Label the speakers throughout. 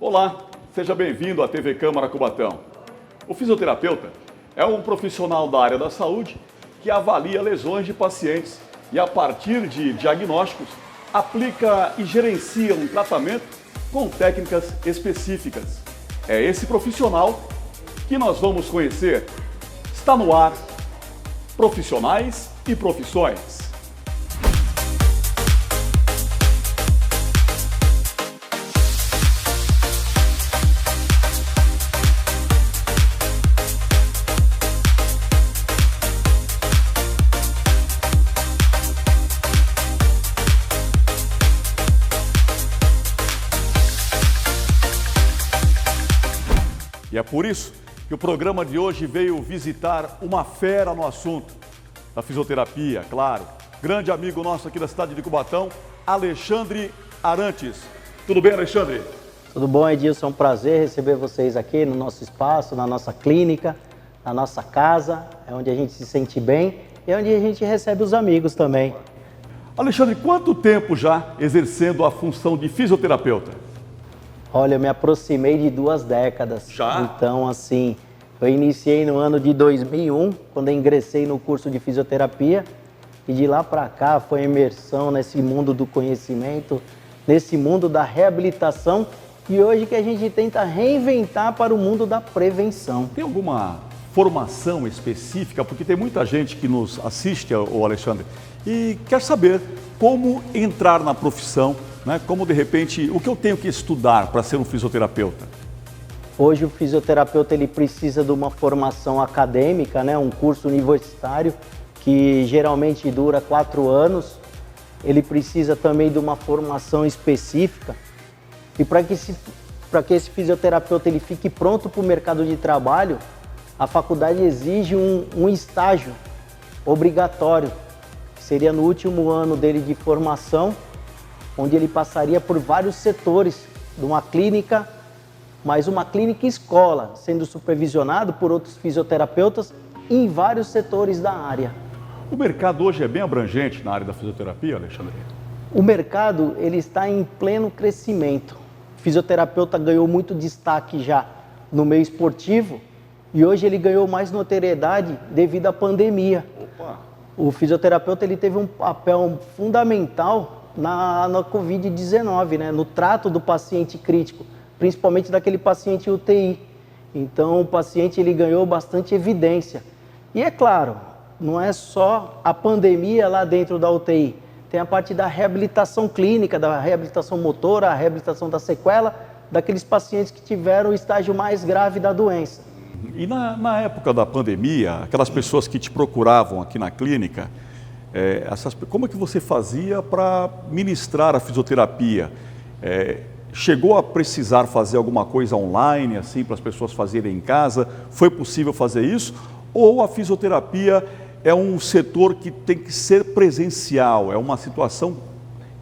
Speaker 1: Olá, seja bem-vindo à TV Câmara Cubatão. O fisioterapeuta é um profissional da área da saúde que avalia lesões de pacientes e, a partir de diagnósticos, aplica e gerencia um tratamento com técnicas específicas. É esse profissional que nós vamos conhecer. Está no ar, Profissionais e Profissões. E é por isso que o programa de hoje veio visitar uma fera no assunto da fisioterapia, claro. Grande amigo nosso aqui da cidade de Cubatão, Alexandre Arantes. Tudo bem, Alexandre?
Speaker 2: Tudo bom, Edilson? É um prazer receber vocês aqui no nosso espaço, na nossa clínica, na nossa casa, é onde a gente se sente bem e é onde a gente recebe os amigos também.
Speaker 1: Alexandre, quanto tempo já exercendo a função de fisioterapeuta?
Speaker 2: Olha, eu me aproximei de 2 décadas.
Speaker 1: Já?
Speaker 2: Então, assim, eu iniciei no ano de 2001, quando eu ingressei no curso de fisioterapia. E de lá para cá foi imersão nesse mundo do conhecimento, nesse mundo da reabilitação. E hoje que a gente tenta reinventar para o mundo da prevenção.
Speaker 1: Tem alguma formação específica? Porque tem muita gente que nos assiste, o Alexandre, e quer saber como entrar na profissão, né? Como, de repente, o que eu tenho que estudar para ser um fisioterapeuta?
Speaker 2: Hoje o fisioterapeuta ele precisa de uma formação acadêmica, né? Um curso universitário que geralmente dura 4 anos. Ele precisa também de uma formação específica. E para que esse fisioterapeuta ele fique pronto para o mercado de trabalho, a faculdade exige um estágio obrigatório, que seria no último ano dele de formação, onde ele passaria por vários setores de uma clínica, mas uma clínica escola, sendo supervisionado por outros fisioterapeutas em vários setores da área.
Speaker 1: O mercado hoje é bem abrangente na área da fisioterapia, Alexandre?
Speaker 2: O mercado ele está em pleno crescimento. O fisioterapeuta ganhou muito destaque já no meio esportivo e hoje ele ganhou mais notoriedade devido à pandemia.
Speaker 1: Opa.
Speaker 2: O fisioterapeuta ele teve um papel fundamental na Covid-19, né? No trato do paciente crítico, principalmente daquele paciente UTI. Então o paciente ele ganhou bastante evidência. E é claro, não é só a pandemia lá dentro da UTI, tem a parte da reabilitação clínica, da reabilitação motora, a reabilitação da sequela daqueles pacientes que tiveram o estágio mais grave da doença.
Speaker 1: E na época da pandemia, aquelas pessoas que te procuravam aqui na clínica, como é que você fazia para ministrar a fisioterapia? Chegou a precisar fazer alguma coisa online, assim, para as pessoas fazerem em casa? Foi possível fazer isso? Ou a fisioterapia é um setor que tem que ser presencial? É uma situação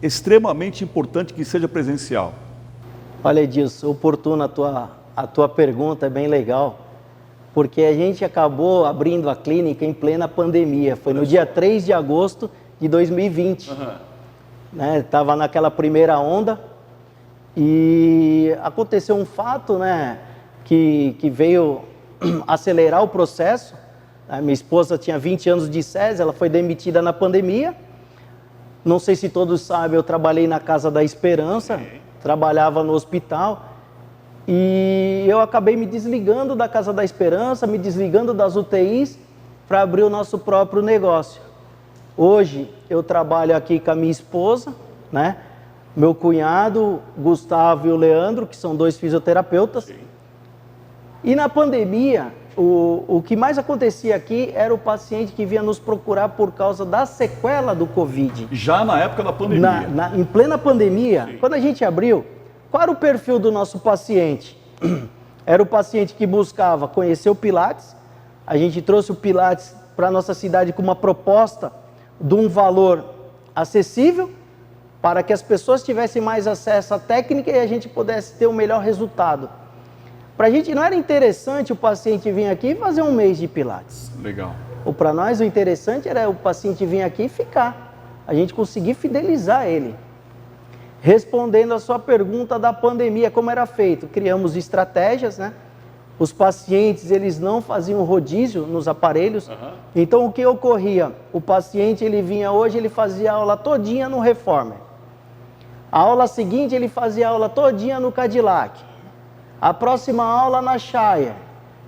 Speaker 1: extremamente importante que seja presencial?
Speaker 2: Olha, Edilson, oportuna a tua pergunta, é bem legal. Porque a gente acabou abrindo a clínica em plena pandemia. Foi no dia 3 de agosto de 2020. Né? Estava naquela primeira onda e aconteceu um fato, né, que veio acelerar o processo. A minha esposa tinha 20 anos de SES, ela foi demitida na pandemia. Não sei se todos sabem, eu trabalhei na Casa da Esperança, trabalhava no hospital. E eu acabei me desligando da Casa da Esperança, me desligando das UTIs para abrir o nosso próprio negócio. Hoje eu trabalho aqui com a minha esposa, né? Meu cunhado, Gustavo e o Leandro, que são 2 fisioterapeutas. E na pandemia, o que mais acontecia aqui era o paciente que vinha nos procurar por causa da sequela do Covid.
Speaker 1: Já na época da pandemia?
Speaker 2: Em plena pandemia, quando a gente abriu, qual era o perfil do nosso paciente? Era o paciente que buscava conhecer o Pilates. A gente trouxe o Pilates para a nossa cidade com uma proposta de um valor acessível para que as pessoas tivessem mais acesso à técnica e a gente pudesse ter o melhor resultado. Para a gente não era interessante o paciente vir aqui e fazer um mês de Pilates.
Speaker 1: Legal.
Speaker 2: Ou para nós o interessante era o paciente vir aqui e ficar. A gente conseguir fidelizar ele. Respondendo a sua pergunta da pandemia, como era feito? Criamos estratégias, né? Os pacientes, eles não faziam rodízio nos aparelhos. Então, o que ocorria? O paciente, ele vinha hoje, ele fazia a aula todinha no Reformer. A aula seguinte, ele fazia a aula todinha no Cadillac. A próxima aula na Shire.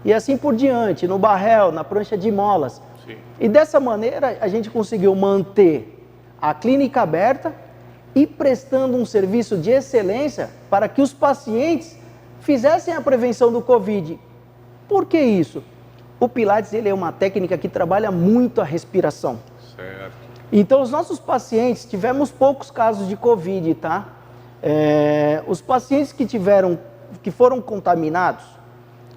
Speaker 2: E assim por diante, no Barrel, na prancha de molas. Sim. E dessa maneira, a gente conseguiu manter a clínica aberta e prestando um serviço de excelência para que os pacientes fizessem a prevenção do Covid. Por que isso? O Pilates, ele é uma técnica que trabalha muito a respiração. Certo. Então, os nossos pacientes, tivemos poucos casos de Covid, tá? Os pacientes que foram contaminados,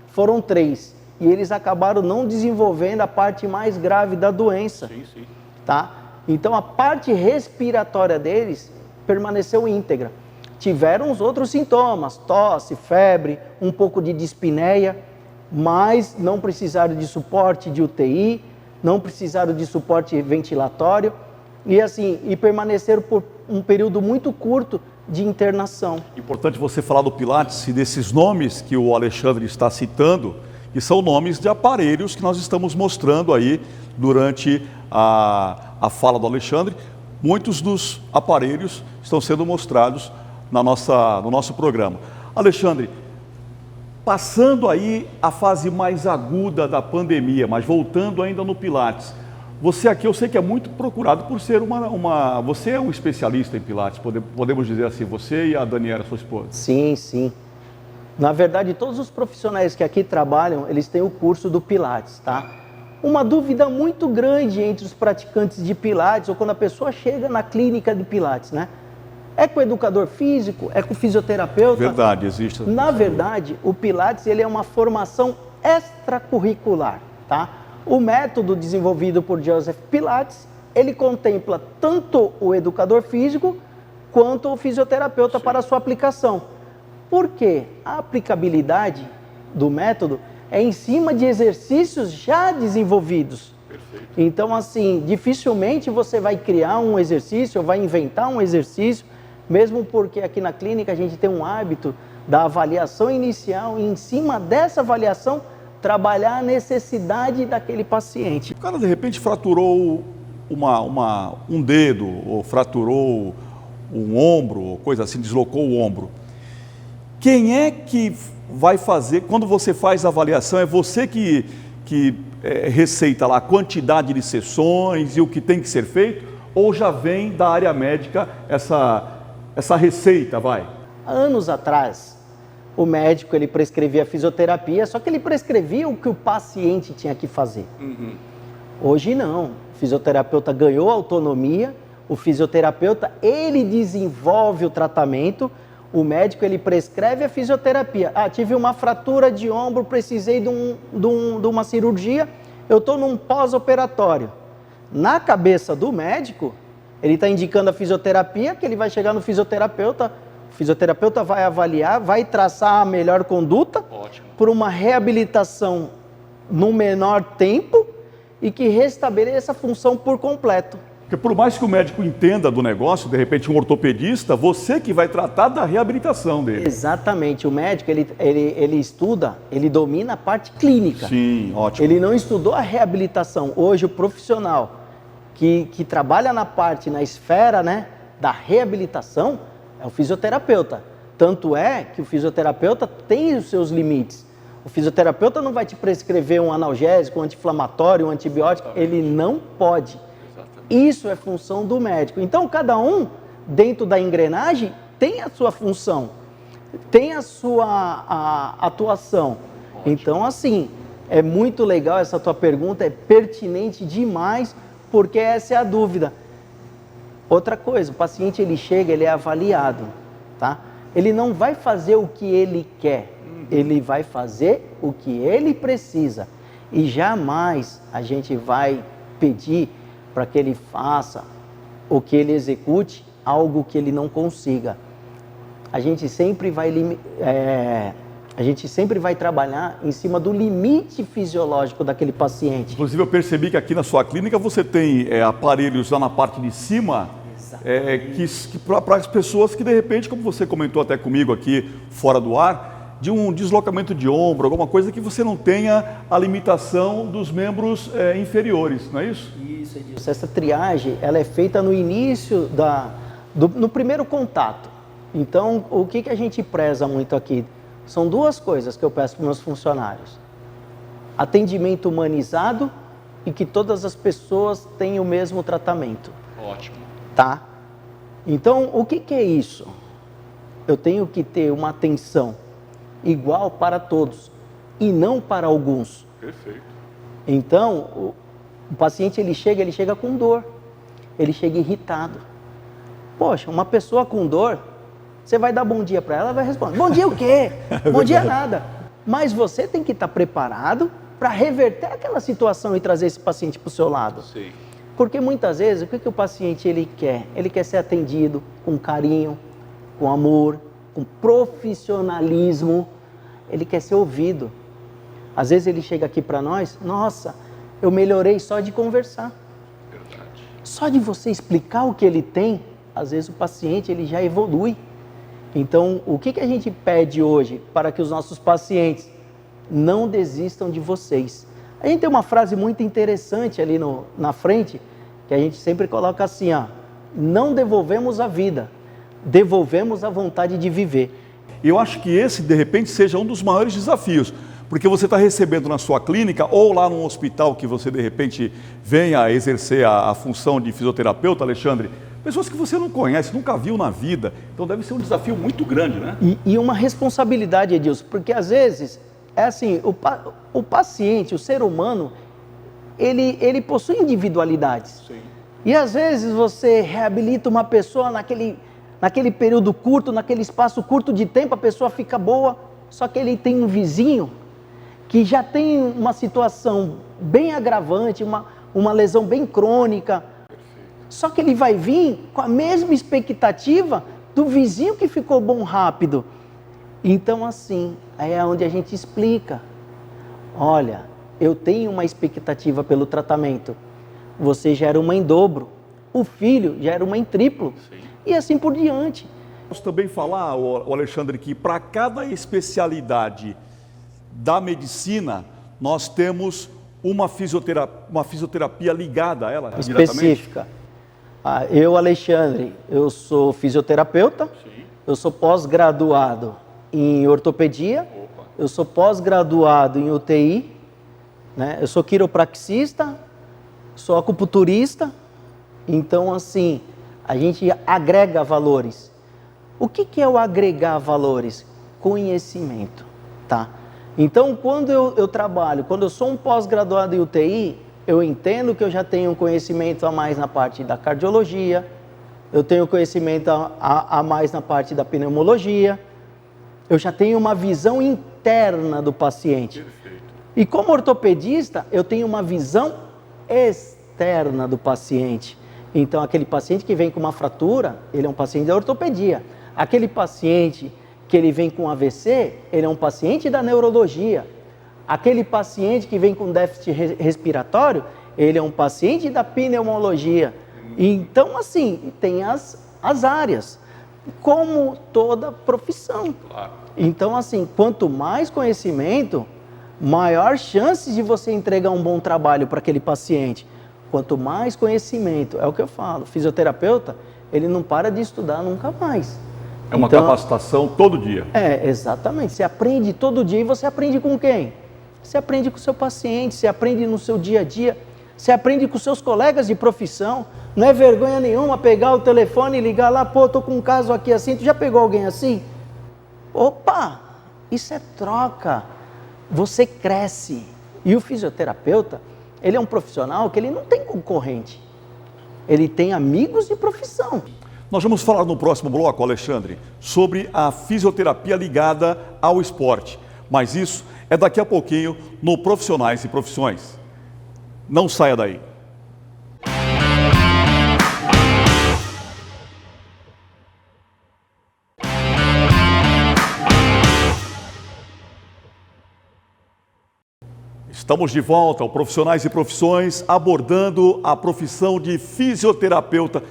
Speaker 2: foram 3. E eles acabaram não desenvolvendo a parte mais grave da doença. Sim, sim. Tá? Então, a parte respiratória deles permaneceu íntegra. Tiveram os outros sintomas, tosse, febre, um pouco de dispneia, mas não precisaram de suporte de UTI, não precisaram de suporte ventilatório e permaneceram por um período muito curto de internação.
Speaker 1: Importante você falar do Pilates e desses nomes que o Alexandre está citando, que são nomes de aparelhos que nós estamos mostrando aí durante a fala do Alexandre. Muitos dos aparelhos estão sendo mostrados no nosso programa. Alexandre, passando aí a fase mais aguda da pandemia, mas voltando ainda no Pilates, você aqui eu sei que é muito procurado por ser você é um especialista em Pilates, podemos dizer assim, você e a Daniela, sua esposa.
Speaker 2: Sim, sim. Na verdade, todos os profissionais que aqui trabalham, eles têm o curso do Pilates, tá? Uma dúvida muito grande entre os praticantes de Pilates, ou quando a pessoa chega na clínica de Pilates, né? É com o educador físico? É com o fisioterapeuta?
Speaker 1: Verdade, existe.
Speaker 2: Na verdade, o Pilates, ele é uma formação extracurricular, tá? O método desenvolvido por Joseph Pilates, ele contempla tanto o educador físico quanto o fisioterapeuta para a sua aplicação. Por quê? A aplicabilidade do método é em cima de exercícios já desenvolvidos. Perfeito. Então, assim, dificilmente você vai criar um exercício ou vai inventar um exercício, mesmo porque aqui na clínica a gente tem um hábito da avaliação inicial e em cima dessa avaliação trabalhar a necessidade daquele paciente.
Speaker 1: O cara de repente fraturou um dedo ou fraturou um ombro, ou coisa assim, deslocou o ombro. Quem é que vai fazer, quando você faz a avaliação, é você que receita lá a quantidade de sessões e o que tem que ser feito, ou já vem da área médica essa receita, vai?
Speaker 2: Anos atrás, o médico ele prescrevia fisioterapia, só que ele prescrevia o que o paciente tinha que fazer. Uhum. Hoje não, o fisioterapeuta ganhou autonomia, o fisioterapeuta ele desenvolve o tratamento, o médico ele prescreve a fisioterapia. Ah, tive uma fratura de ombro, precisei de uma cirurgia, eu estou num pós-operatório. Na cabeça do médico, ele está indicando a fisioterapia, que ele vai chegar no fisioterapeuta, o fisioterapeuta vai avaliar, vai traçar a melhor conduta por uma reabilitação no menor tempo e que restabeleça a função por completo.
Speaker 1: Porque por mais que o médico entenda do negócio, de repente um ortopedista, você que vai tratar da reabilitação dele.
Speaker 2: Exatamente, o médico ele estuda, ele domina a parte clínica.
Speaker 1: Sim, ótimo.
Speaker 2: Ele não estudou a reabilitação. Hoje o profissional que trabalha na esfera, né, da reabilitação é o fisioterapeuta. Tanto é que o fisioterapeuta tem os seus limites. O fisioterapeuta não vai te prescrever um analgésico, um anti-inflamatório, um antibiótico, ele não pode. Isso é função do médico. Então, cada um, dentro da engrenagem, tem a sua função, tem a sua atuação. Ótimo. Então, assim, é muito legal essa tua pergunta, é pertinente demais, porque essa é a dúvida. Outra coisa, o paciente ele chega, ele é avaliado, tá? Ele não vai fazer o que ele quer, ele vai fazer o que ele precisa. E jamais a gente vai pedir para que ele faça ou que ele execute algo que ele não consiga. A gente sempre vai trabalhar em cima do limite fisiológico daquele paciente.
Speaker 1: Inclusive eu percebi que aqui na sua clínica você tem aparelhos lá na parte de cima para as pessoas que de repente, como você comentou até comigo aqui fora do ar, de um deslocamento de ombro, alguma coisa que você não tenha a limitação dos membros inferiores, não é isso?
Speaker 2: Isso, Edilson. Essa triagem, ela é feita no início, no primeiro contato. Então, o que a gente preza muito aqui? São duas coisas que eu peço para os meus funcionários. Atendimento humanizado e que todas as pessoas tenham o mesmo tratamento.
Speaker 1: Ótimo.
Speaker 2: Tá? Então, o que é isso? Eu tenho que ter uma atenção igual para todos e não para alguns.
Speaker 1: Perfeito.
Speaker 2: Então, o paciente ele chega com dor, ele chega irritado. Poxa, uma pessoa com dor, você vai dar bom dia para ela, ela vai responder, bom dia o quê? Bom dia nada. Mas você tem que estar preparado para reverter aquela situação e trazer esse paciente para o seu lado.
Speaker 1: Sim.
Speaker 2: Porque muitas vezes, o que o paciente ele quer? Ele quer ser atendido com carinho, com amor, com profissionalismo, ele quer ser ouvido. Às vezes ele chega aqui para nós, nossa, eu melhorei só de conversar.
Speaker 1: Verdade.
Speaker 2: Só de você explicar o que ele tem, às vezes o paciente ele já evolui. Então, o que a gente pede hoje para que os nossos pacientes não desistam de vocês? A gente tem uma frase muito interessante ali na frente, que a gente sempre coloca assim, ó, não devolvemos a vida, devolvemos a vontade de viver.
Speaker 1: E eu acho que esse, de repente, seja um dos maiores desafios, porque você está recebendo na sua clínica ou lá num hospital que você, de repente, venha a exercer a função de fisioterapeuta, Alexandre, pessoas que você não conhece, nunca viu na vida, então deve ser um desafio muito grande, né?
Speaker 2: E uma responsabilidade, Edilson, porque às vezes, é assim, o paciente, o ser humano, ele possui individualidades.
Speaker 1: Sim.
Speaker 2: E às vezes você reabilita uma pessoa naquele período curto, naquele espaço curto de tempo, a pessoa fica boa, só que ele tem um vizinho que já tem uma situação bem agravante, uma lesão bem crônica. Só que ele vai vir com a mesma expectativa do vizinho que ficou bom rápido. Então, assim, aí é onde a gente explica. Olha, eu tenho uma expectativa pelo tratamento. Você já era uma em dobro. O filho já era uma em triplo. Sim. E assim por diante.
Speaker 1: Posso também falar, Alexandre, que para cada especialidade da medicina, nós temos uma fisioterapia ligada a ela?
Speaker 2: Específica. Eu, Alexandre, eu sou fisioterapeuta, sim, eu sou pós-graduado em ortopedia, opa, eu sou pós-graduado em UTI, né? Eu sou quiropraxista, sou acupunturista, então assim, a gente agrega valores. O que é o agregar valores? Conhecimento, tá? Então, quando eu trabalho, quando eu sou um pós-graduado em UTI, eu entendo que eu já tenho um conhecimento a mais na parte da cardiologia, eu tenho conhecimento a mais na parte da pneumologia, eu já tenho uma visão interna do paciente. Perfeito. E como ortopedista, eu tenho uma visão externa do paciente. Então, aquele paciente que vem com uma fratura, ele é um paciente da ortopedia. Aquele paciente que ele vem com AVC, ele é um paciente da neurologia. Aquele paciente que vem com déficit respiratório, ele é um paciente da pneumologia. Então, assim, tem as áreas, como toda profissão. Claro. Então, assim, quanto mais conhecimento, maior chance de você entregar um bom trabalho para aquele paciente. Quanto mais conhecimento, é o que eu falo, fisioterapeuta, ele não para de estudar nunca mais.
Speaker 1: É uma capacitação todo dia.
Speaker 2: Exatamente. Você aprende todo dia e você aprende com quem? Você aprende com o seu paciente, você aprende no seu dia a dia, você aprende com seus colegas de profissão. Não é vergonha nenhuma pegar o telefone e ligar lá, pô, tô com um caso aqui assim, tu já pegou alguém assim? Opa, isso é troca. Você cresce. E o fisioterapeuta, ele é um profissional que ele não tem concorrente. Ele tem amigos de profissão.
Speaker 1: Nós vamos falar no próximo bloco, Alexandre, sobre a fisioterapia ligada ao esporte. Mas isso é daqui a pouquinho no Profissionais e Profissões. Não saia daí. Estamos de volta ao Profissionais e Profissões, abordando a profissão de fisioterapeuta.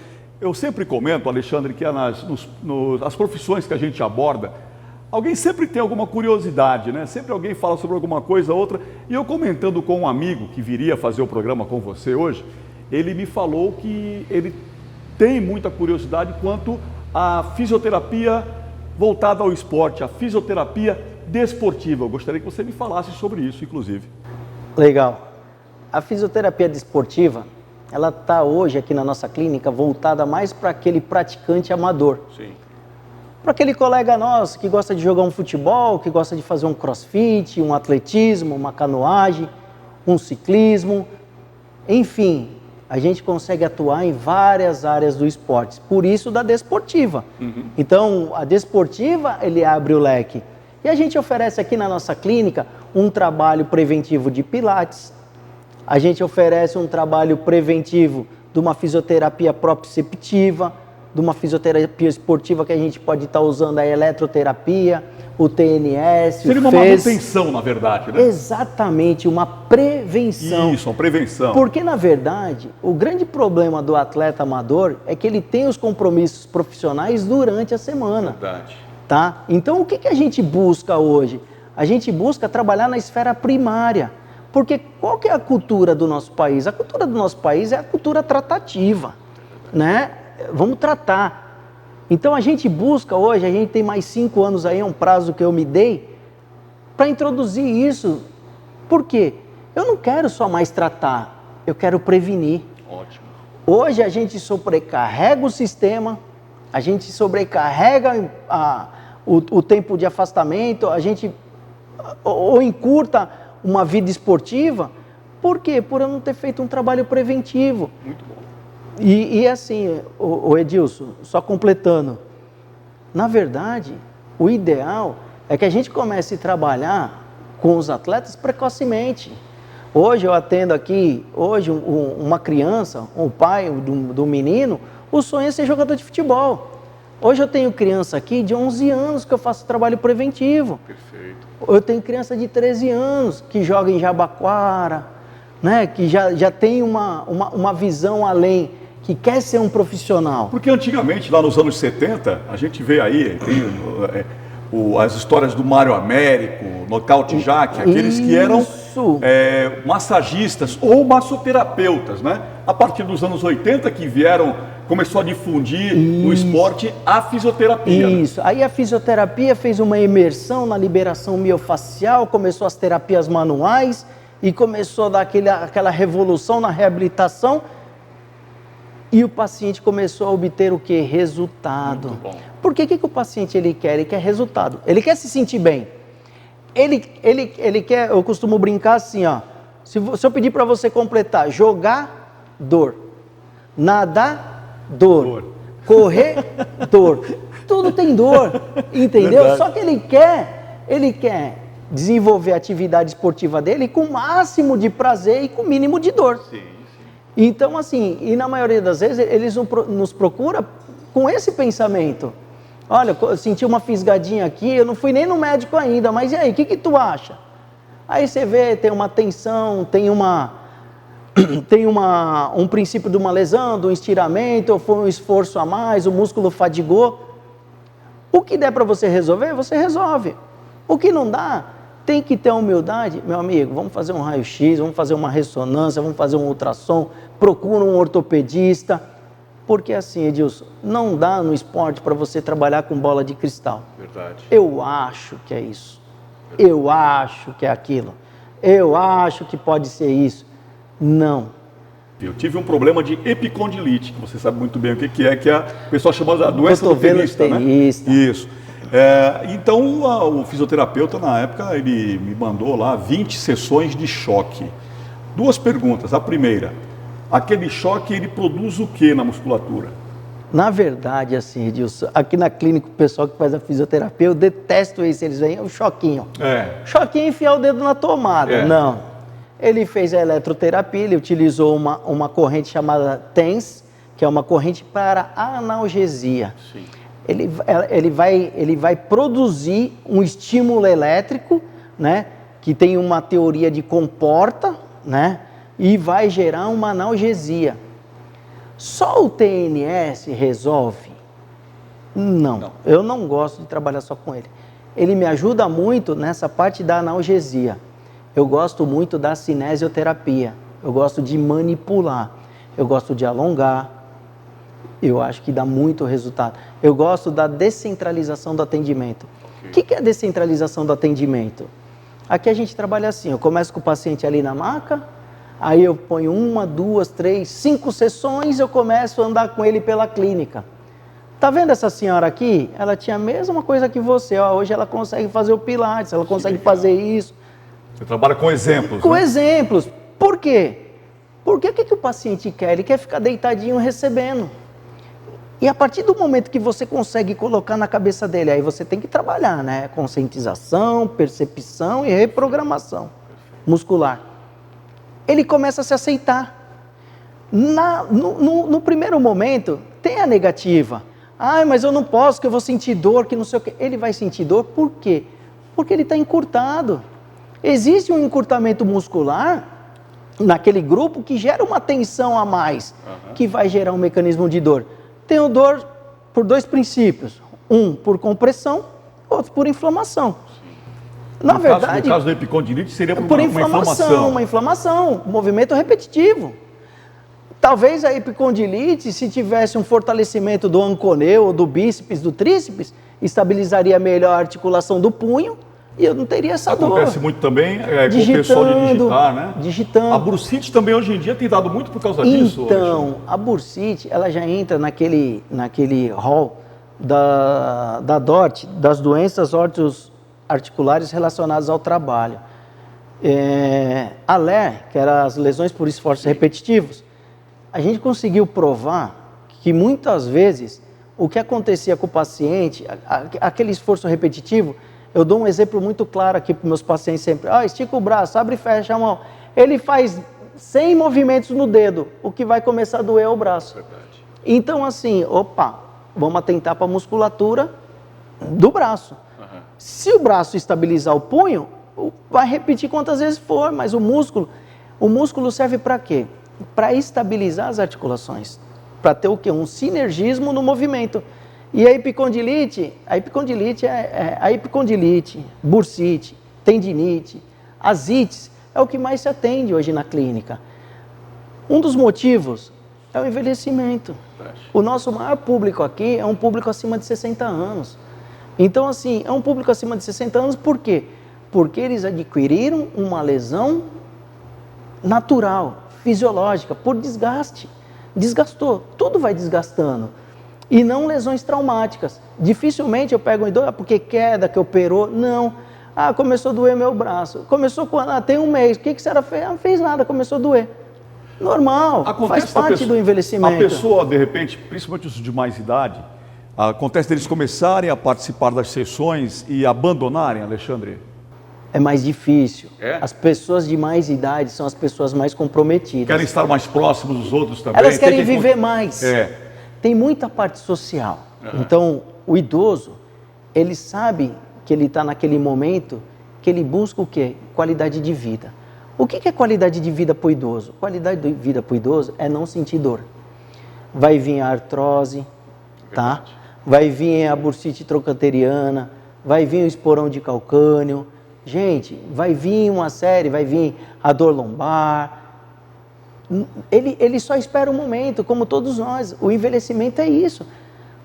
Speaker 1: Eu sempre comento, Alexandre, que as profissões que a gente aborda, alguém sempre tem alguma curiosidade, né? Sempre alguém fala sobre alguma coisa, outra. E eu comentando com um amigo que viria fazer o programa com você hoje, ele me falou que ele tem muita curiosidade quanto à fisioterapia voltada ao esporte, a fisioterapia desportiva. Eu gostaria que você me falasse sobre isso, inclusive.
Speaker 2: Legal. A fisioterapia desportiva, ela está hoje aqui na nossa clínica voltada mais para aquele praticante amador.
Speaker 1: Sim.
Speaker 2: Para aquele colega nosso que gosta de jogar um futebol, que gosta de fazer um crossfit, um atletismo, uma canoagem, um ciclismo, enfim, a gente consegue atuar em várias áreas do esporte, por isso da desportiva. Então, a desportiva, ele abre o leque. E a gente oferece aqui na nossa clínica um trabalho preventivo de pilates, a gente oferece um trabalho preventivo de uma fisioterapia proprioceptiva, de uma fisioterapia esportiva que a gente pode estar usando a eletroterapia, o TNS,
Speaker 1: seria uma manutenção, na verdade, né?
Speaker 2: Exatamente, uma prevenção.
Speaker 1: Isso, uma prevenção.
Speaker 2: Porque, na verdade, o grande problema do atleta amador é que ele tem os compromissos profissionais durante a semana.
Speaker 1: Verdade.
Speaker 2: Tá? Então, o que a gente busca hoje? A gente busca trabalhar na esfera primária. Porque qual que é a cultura do nosso país? A cultura do nosso país é a cultura tratativa, né? Vamos tratar. Então a gente busca hoje, a gente tem mais 5 anos aí, é um prazo que eu me dei, para introduzir isso. Por quê? Eu não quero só mais tratar, eu quero prevenir.
Speaker 1: Ótimo. Hoje
Speaker 2: a gente sobrecarrega o sistema, a gente sobrecarrega o tempo de afastamento, a gente ou encurta uma vida esportiva. Por quê? Por eu não ter feito um trabalho preventivo.
Speaker 1: Muito bom.
Speaker 2: E assim, o Edilson, só completando, na verdade, o ideal é que a gente comece a trabalhar com os atletas precocemente. Hoje eu atendo aqui, hoje uma criança, um pai do menino, o sonho é ser jogador de futebol. Hoje eu tenho criança aqui de 11 anos que eu faço trabalho preventivo.
Speaker 1: Perfeito.
Speaker 2: Eu tenho criança de 13 anos que joga em Jabaquara, né, que já tem uma visão além, que quer ser um profissional.
Speaker 1: Porque antigamente, lá nos anos 70, a gente vê aí, tem as histórias do Mário Américo, Nocaute Jaque, aqueles que eram massagistas ou massoterapeutas, né? A partir dos anos 80 que começou a difundir no esporte a fisioterapia.
Speaker 2: Isso, aí a fisioterapia fez uma imersão na liberação miofacial, começou as terapias manuais e começou a dar aquela revolução na reabilitação e o paciente começou a obter o que? Resultado.
Speaker 1: Muito bom.
Speaker 2: Por que o paciente ele quer? Ele quer resultado, ele quer se sentir bem. Ele quer, eu costumo brincar assim, ó, se eu pedir para você completar, jogar, dor, nadar, dor. Correr, dor. Tudo tem dor, entendeu?
Speaker 1: Verdade.
Speaker 2: Só que ele quer desenvolver a atividade esportiva dele com o máximo de prazer e com o mínimo de dor.
Speaker 1: Sim.
Speaker 2: Então, assim, e na maioria das vezes eles nos procuram com esse pensamento. Olha, eu senti uma fisgadinha aqui, eu não fui nem no médico ainda, mas e aí, o que tu acha? Aí você vê, tem uma tensão, tem um princípio de uma lesão, de um estiramento, ou foi um esforço a mais, o músculo fadigou. O que der para você resolver, você resolve. O que não dá, tem que ter humildade. Meu amigo, vamos fazer um raio-x, vamos fazer uma ressonância, vamos fazer um ultrassom, procura um ortopedista. Porque assim, Edilson, não dá no esporte para você trabalhar com bola de cristal.
Speaker 1: Verdade.
Speaker 2: Eu acho que é isso. Eu acho que é aquilo. Eu acho que pode ser isso. Não.
Speaker 1: Eu tive um problema de epicondilite, que você sabe muito bem o que a pessoa chama de doença do tenista, né? Isso. Então, o fisioterapeuta, na época, ele me mandou lá 20 sessões de choque. 2 perguntas. A primeira, aquele choque, ele produz o que na musculatura?
Speaker 2: Na verdade, assim, Edilson, aqui na clínica, o pessoal que faz a fisioterapia, eu detesto isso, eles vêm, o choquinho. Choquinho, enfiar o dedo na tomada. Não. Ele fez a eletroterapia, ele utilizou uma corrente chamada TENS, que é uma corrente para analgesia.
Speaker 1: Sim.
Speaker 2: Ele vai produzir um estímulo elétrico, né, que tem uma teoria de comporta, né, e vai gerar uma analgesia. Só o TNS resolve? Não, eu não gosto de trabalhar só com ele. Ele me ajuda muito nessa parte da analgesia. Eu gosto muito da cinesioterapia. Eu gosto de manipular. Eu gosto de alongar. Eu acho que dá muito resultado. Eu gosto da descentralização do atendimento. O que é a descentralização do atendimento? Aqui a gente trabalha assim, eu começo com o paciente ali na maca, aí eu ponho 1, 2, 3, 5 sessões, eu começo a andar com ele pela clínica. Tá vendo essa senhora aqui? Ela tinha a mesma coisa que você, ó, hoje ela consegue fazer o pilates, ela consegue fazer isso.
Speaker 1: Você trabalha com exemplos,
Speaker 2: Com
Speaker 1: né?
Speaker 2: exemplos. Por quê? Porque o que o paciente quer? Ele quer ficar deitadinho recebendo. E a partir do momento que você consegue colocar na cabeça dele, aí você tem que trabalhar, né? Conscientização, percepção e reprogramação muscular. Ele começa a se aceitar. No primeiro momento, tem a negativa. Ah, mas eu não posso, que eu vou sentir dor, que não sei o quê. Ele vai sentir dor por quê? Porque ele está encurtado. Existe um encurtamento muscular naquele grupo que gera uma tensão a mais, que vai gerar um mecanismo de dor. Tenho dor por 2 princípios. Um por compressão, outro por inflamação. Na verdade,
Speaker 1: no caso da epicondilite seria por
Speaker 2: uma inflamação, movimento repetitivo. Talvez a epicondilite, se tivesse um fortalecimento do anconeu, ou do bíceps, do tríceps, estabilizaria melhor a articulação do punho e eu não teria essa dor.
Speaker 1: Acontece muito também com o pessoal de digitar, né?
Speaker 2: Digitando.
Speaker 1: A bursite também hoje em dia tem dado muito por causa disso.
Speaker 2: Então, a bursite, ela já entra naquele hall da DORT, das doenças articulares relacionadas ao trabalho. A LER, que era as lesões por esforços repetitivos, a gente conseguiu provar que muitas vezes o que acontecia com o paciente, aquele esforço repetitivo, eu dou um exemplo muito claro aqui para os meus pacientes sempre. Estica o braço, abre e fecha a mão. Ele faz 100 movimentos no dedo, o que vai começar a doer é o braço. Verdade. Então assim, vamos atentar para a musculatura do braço. Se o braço estabilizar o punho, vai repetir quantas vezes for, mas o músculo serve para quê? Para estabilizar as articulações, para ter o quê? Um sinergismo no movimento. E a epicondilite bursite, tendinite, ascites, é o que mais se atende hoje na clínica. Um dos motivos é o envelhecimento. O nosso maior público aqui é um público acima de 60 anos. Então, assim, é um público acima de 60 anos, por quê? Porque eles adquiriram uma lesão natural, fisiológica, por desgaste. Desgastou, tudo vai desgastando. E não lesões traumáticas. Dificilmente eu pego um idoso, porque queda, que operou. Não. Começou a doer meu braço. Começou quando? Tem um mês. O que a senhora fez? Não fez nada, começou a doer. Normal, faz parte do envelhecimento.
Speaker 1: A pessoa, de repente, principalmente os de mais idade, acontece deles começarem a participar das sessões e abandonarem, Alexandre?
Speaker 2: É mais difícil. As pessoas de mais idade são as pessoas mais comprometidas.
Speaker 1: Querem estar mais próximos dos outros também.
Speaker 2: Elas querem viver mais. Tem muita parte social. Então, o idoso, ele sabe que ele está naquele momento que ele busca o quê? Qualidade de vida. O que é qualidade de vida para o idoso? Qualidade de vida para o idoso é não sentir dor. Vai vir a artrose, tá? Vai vir a bursite trochanteriana, vai vir o esporão de calcânio. Gente, vai vir vai vir a dor lombar. Ele só espera um momento, como todos nós. O envelhecimento é isso.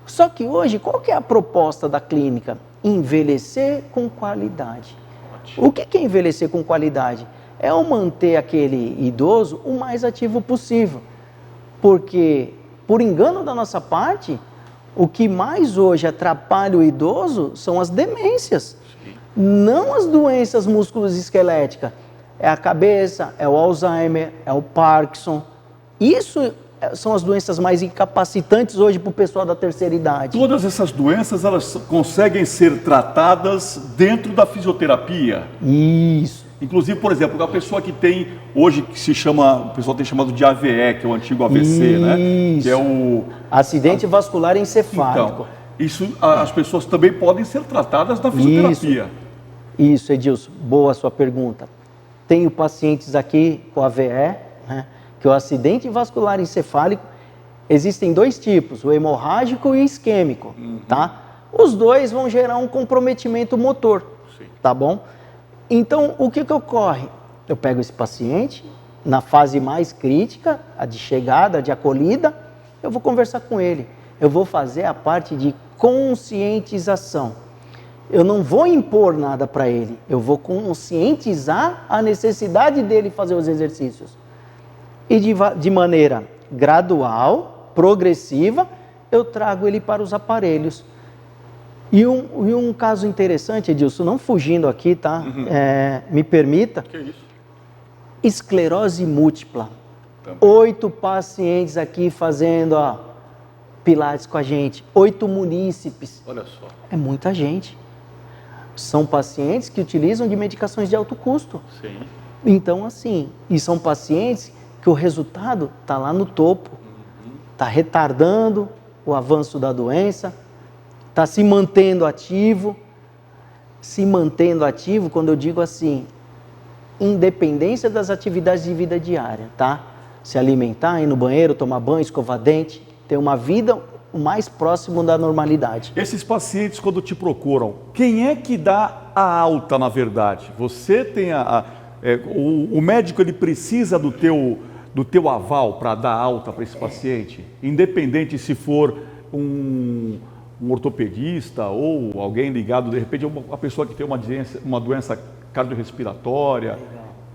Speaker 2: Só que hoje, qual que é a proposta da clínica? Envelhecer com qualidade. O que é envelhecer com qualidade? É o manter aquele idoso o mais ativo possível. Porque, por engano da nossa parte, o que mais hoje atrapalha o idoso são as demências. Não as doenças musculoesqueléticas. É a cabeça, é o Alzheimer, é o Parkinson. Isso são as doenças mais incapacitantes hoje para o pessoal da terceira idade.
Speaker 1: Todas essas doenças, elas conseguem ser tratadas dentro da fisioterapia?
Speaker 2: Isso.
Speaker 1: Inclusive, por exemplo, a pessoa que tem, hoje que se chama, o pessoal tem chamado de AVE, que é o antigo AVC, né? Que é o...
Speaker 2: Acidente vascular encefálico.
Speaker 1: Então, isso, as pessoas também podem ser tratadas na fisioterapia.
Speaker 2: Isso, Edilson, boa a sua pergunta. Tenho pacientes aqui com AVE, né, que é o acidente vascular encefálico, Existem dois tipos, o hemorrágico e o isquêmico, tá? Os dois vão gerar um comprometimento motor, tá bom? Então, o que ocorre? Eu pego esse paciente, na fase mais crítica, a de chegada, a de acolhida, eu vou conversar com ele. Eu vou fazer a parte de conscientização. Eu não vou impor nada para ele, eu vou conscientizar a necessidade dele fazer os exercícios. E de maneira gradual, progressiva, eu trago ele para os aparelhos. E um caso interessante, Edilson, não fugindo aqui, tá? Me permita.
Speaker 1: Que isso?
Speaker 2: Esclerose múltipla.
Speaker 1: Também.
Speaker 2: 8 pacientes aqui fazendo pilates com a gente. 8 munícipes.
Speaker 1: Olha só.
Speaker 2: É muita gente. São pacientes que utilizam de medicações de alto custo.
Speaker 1: Sim.
Speaker 2: Então, assim, e são pacientes que o resultado está lá no topo. Está retardando o avanço da doença, está se mantendo ativo. Se mantendo ativo, quando eu digo assim, independência das atividades de vida diária, tá? Se alimentar, ir no banheiro, tomar banho, escovar dente, ter uma vida o mais próximo da normalidade.
Speaker 1: Esses pacientes, quando te procuram, quem é que dá a alta, na verdade? Você tem o médico, ele precisa do teu aval para dar alta para esse paciente? Independente se for um ortopedista ou alguém ligado, de repente, uma pessoa que tem uma doença cardiorrespiratória,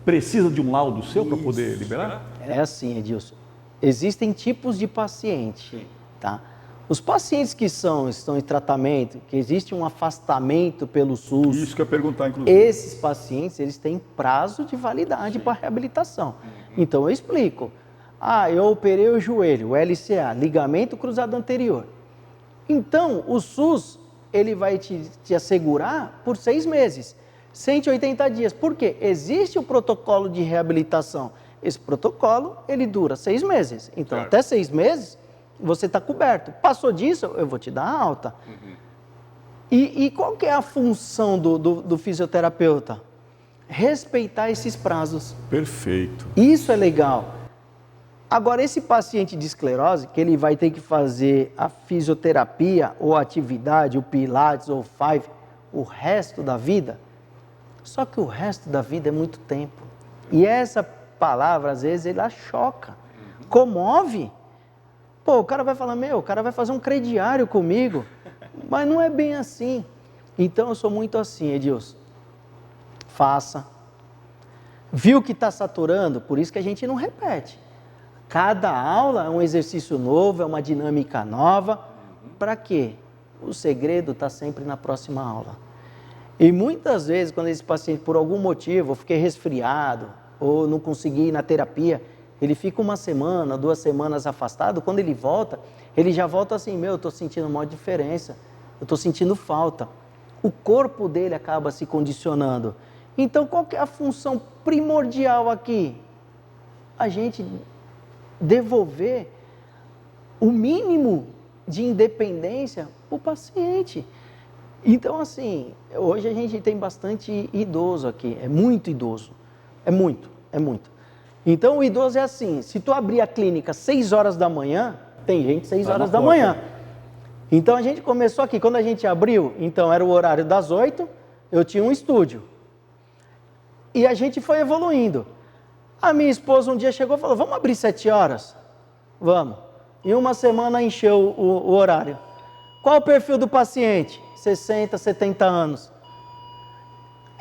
Speaker 1: precisa de um laudo seu para poder liberar?
Speaker 2: É assim, Edilson. Existem tipos de paciente, tá? Os pacientes que estão em tratamento, que existe um afastamento pelo SUS.
Speaker 1: Isso que eu ia perguntar, inclusive.
Speaker 2: Esses pacientes, eles têm prazo de validade para reabilitação. Então, eu explico. Eu operei o joelho, o LCA, ligamento cruzado anterior. Então, o SUS, ele vai te assegurar por 6 meses, 180 dias. Por quê? Existe o protocolo de reabilitação. Esse protocolo, ele dura 6 meses. Então,
Speaker 1: certo,
Speaker 2: até 6 meses, você está coberto. Passou disso, eu vou te dar alta. E qual que é a função do fisioterapeuta? Respeitar esses prazos.
Speaker 1: Perfeito.
Speaker 2: Isso é legal. Agora, esse paciente de esclerose, que ele vai ter que fazer a fisioterapia ou a atividade, o pilates ou o five, o resto da vida, só que o resto da vida é muito tempo. E essa palavra, às vezes, ela choca, comove. Pô, o cara vai falar, o cara vai fazer um crediário comigo, mas não é bem assim. Então, eu sou muito assim, Edilson. Faça. Viu que está saturando? Por isso que a gente não repete. Cada aula é um exercício novo, é uma dinâmica nova. Para quê? O segredo está sempre na próxima aula. E muitas vezes, quando esse paciente, por algum motivo, eu fiquei resfriado, ou não consegui ir na terapia, ele fica 1 semana, 2 semanas afastado, quando ele volta, ele já volta assim, eu estou sentindo uma diferença, eu estou sentindo falta. O corpo dele acaba se condicionando. Então, qual que é a função primordial aqui? A gente devolver o mínimo de independência para o paciente. Então, assim, hoje a gente tem bastante idoso aqui, é muito idoso, é muito. Então, o idoso é assim, se tu abrir a clínica 6 horas da manhã, tem gente 6 horas da manhã. Então, a gente começou aqui, quando a gente abriu, então era o horário das 8, eu tinha um estúdio. E a gente foi evoluindo. A minha esposa um dia chegou e falou, vamos abrir 7 horas? Vamos. Em 1 semana encheu o horário. Qual o perfil do paciente? 60, 70 anos.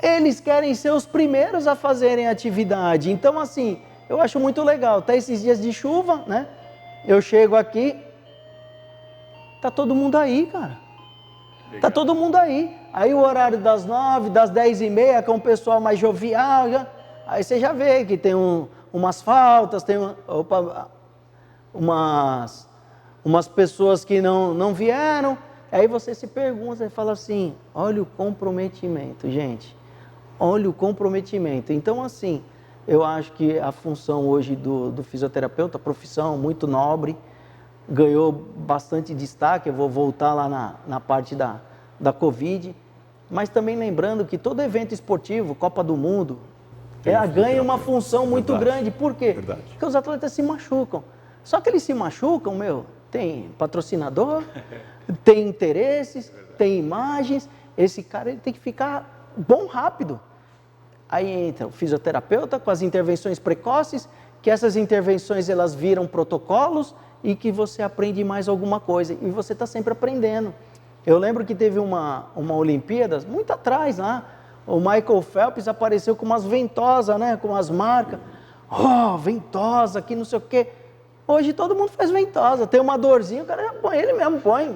Speaker 2: Eles querem ser os primeiros a fazerem atividade. Então, assim, eu acho muito legal. Até esses dias de chuva, né? Eu chego aqui, tá todo mundo aí, cara. Legal. Tá todo mundo aí. Aí o horário das 9, das 10h30, que é um pessoal mais jovial, aí você já vê que tem umas faltas, tem umas pessoas que não vieram. Aí você se pergunta e fala assim, olha o comprometimento, gente. Olha o comprometimento. Então, assim, eu acho que a função hoje do fisioterapeuta, profissão muito nobre, ganhou bastante destaque. Eu vou voltar lá na parte da Covid. Mas também lembrando que todo evento esportivo, Copa do Mundo, ganha uma função muito grande. Por quê? Porque os atletas se machucam. Só que eles se machucam, tem patrocinador, tem interesses, tem imagens, esse cara ele tem que ficar bom rápido. Aí entra o fisioterapeuta com as intervenções precoces, que essas intervenções elas viram protocolos e que você aprende mais alguma coisa. E você está sempre aprendendo. Eu lembro que teve uma Olimpíadas, muito atrás lá, o Michael Phelps apareceu com umas ventosas, né, com umas marcas. Oh, ventosa, que não sei o quê. Hoje todo mundo faz ventosa, tem uma dorzinha, o cara já põe, ele mesmo põe.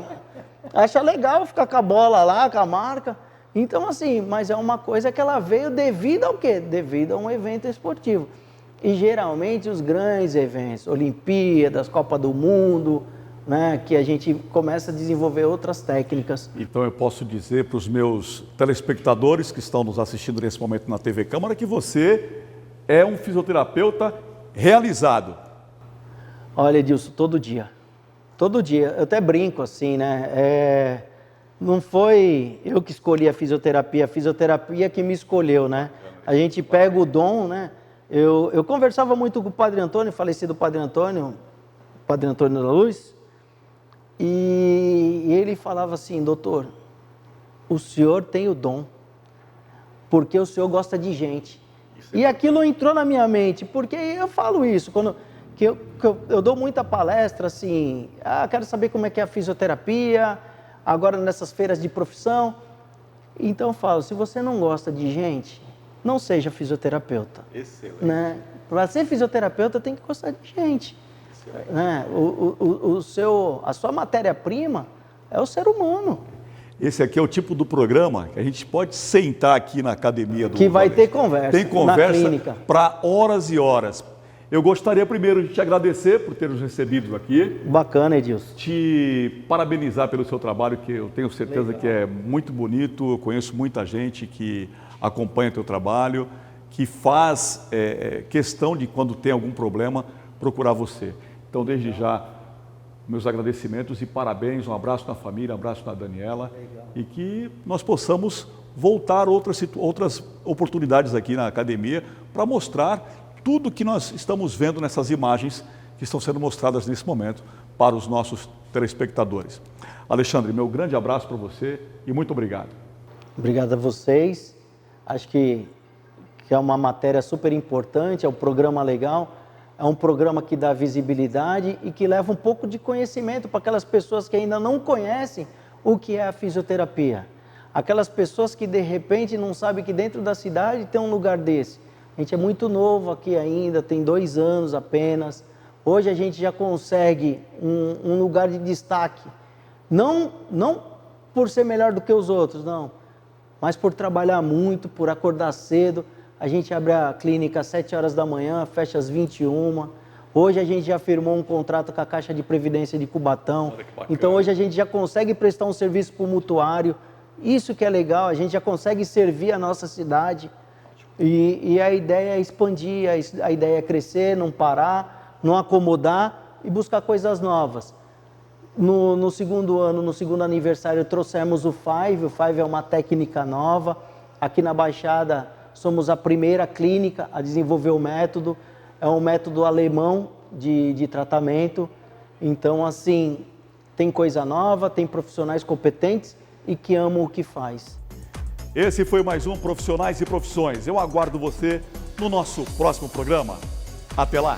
Speaker 2: Acha legal ficar com a bola lá, com a marca. Então assim, mas é uma coisa que ela veio devido ao quê? Devido a um evento esportivo. E geralmente os grandes eventos, Olimpíadas, Copa do Mundo, né, que a gente começa a desenvolver outras técnicas.
Speaker 1: Então eu posso dizer para os meus telespectadores que estão nos assistindo nesse momento na TV Câmara que você é um fisioterapeuta realizado.
Speaker 2: Olha, Edilson, todo dia. Todo dia. Eu até brinco assim, né? Não foi eu que escolhi a fisioterapia que me escolheu, né? A gente pega o dom, né? Eu conversava muito com o Padre Antônio, falecido Padre Antônio da Luz, e ele falava assim, doutor, o senhor tem o dom, porque o senhor gosta de gente. E aquilo entrou na minha mente, porque eu falo isso, quando eu dou muita palestra, assim, quero saber como é que é a fisioterapia, agora nessas feiras de profissão. Então eu falo, se você não gosta de gente, não seja fisioterapeuta.
Speaker 1: Excelente.
Speaker 2: Né? Para ser fisioterapeuta tem que gostar de gente. Né? A sua matéria-prima é o ser humano.
Speaker 1: Esse aqui é o tipo do programa que a gente pode sentar aqui na academia do
Speaker 2: que vai ter conversa.
Speaker 1: Tem conversa para horas e horas. Eu gostaria primeiro de te agradecer por ter nos recebido aqui.
Speaker 2: Bacana, Edilson.
Speaker 1: Te parabenizar pelo seu trabalho, que eu tenho certeza que é muito bonito. Eu conheço muita gente que acompanha o teu trabalho, que faz questão de, quando tem algum problema, procurar você. Então, desde já, meus agradecimentos e parabéns, um abraço na família, um abraço na Daniela. Legal. E que nós possamos voltar outras oportunidades aqui na academia para mostrar tudo que nós estamos vendo nessas imagens que estão sendo mostradas nesse momento para os nossos telespectadores. Alexandre, meu grande abraço para você e muito obrigado.
Speaker 2: Obrigado a vocês. Acho que é uma matéria super importante, é um programa legal, é um programa que dá visibilidade e que leva um pouco de conhecimento para aquelas pessoas que ainda não conhecem o que é a fisioterapia. Aquelas pessoas que de repente não sabem que dentro da cidade tem um lugar desse. A gente é muito novo aqui ainda, tem 2 anos apenas. Hoje a gente já consegue um lugar de destaque. Não por ser melhor do que os outros, não. Mas por trabalhar muito, por acordar cedo. A gente abre a clínica às 7 horas da manhã, fecha às 21. Hoje a gente já firmou um contrato com a Caixa de Previdência de Cubatão. Então hoje a gente já consegue prestar um serviço para o mutuário. Isso que é legal, a gente já consegue servir a nossa cidade. E a ideia é expandir, a ideia é crescer, não parar, não acomodar e buscar coisas novas. No segundo ano, no segundo aniversário, trouxemos o Five. O Five é uma técnica nova. Aqui na Baixada, somos a primeira clínica a desenvolver o método. É um método alemão de tratamento. Então, assim, tem coisa nova, tem profissionais competentes e que amam o que faz.
Speaker 1: Esse foi mais um Profissionais e Profissões. Eu aguardo você no nosso próximo programa. Até lá!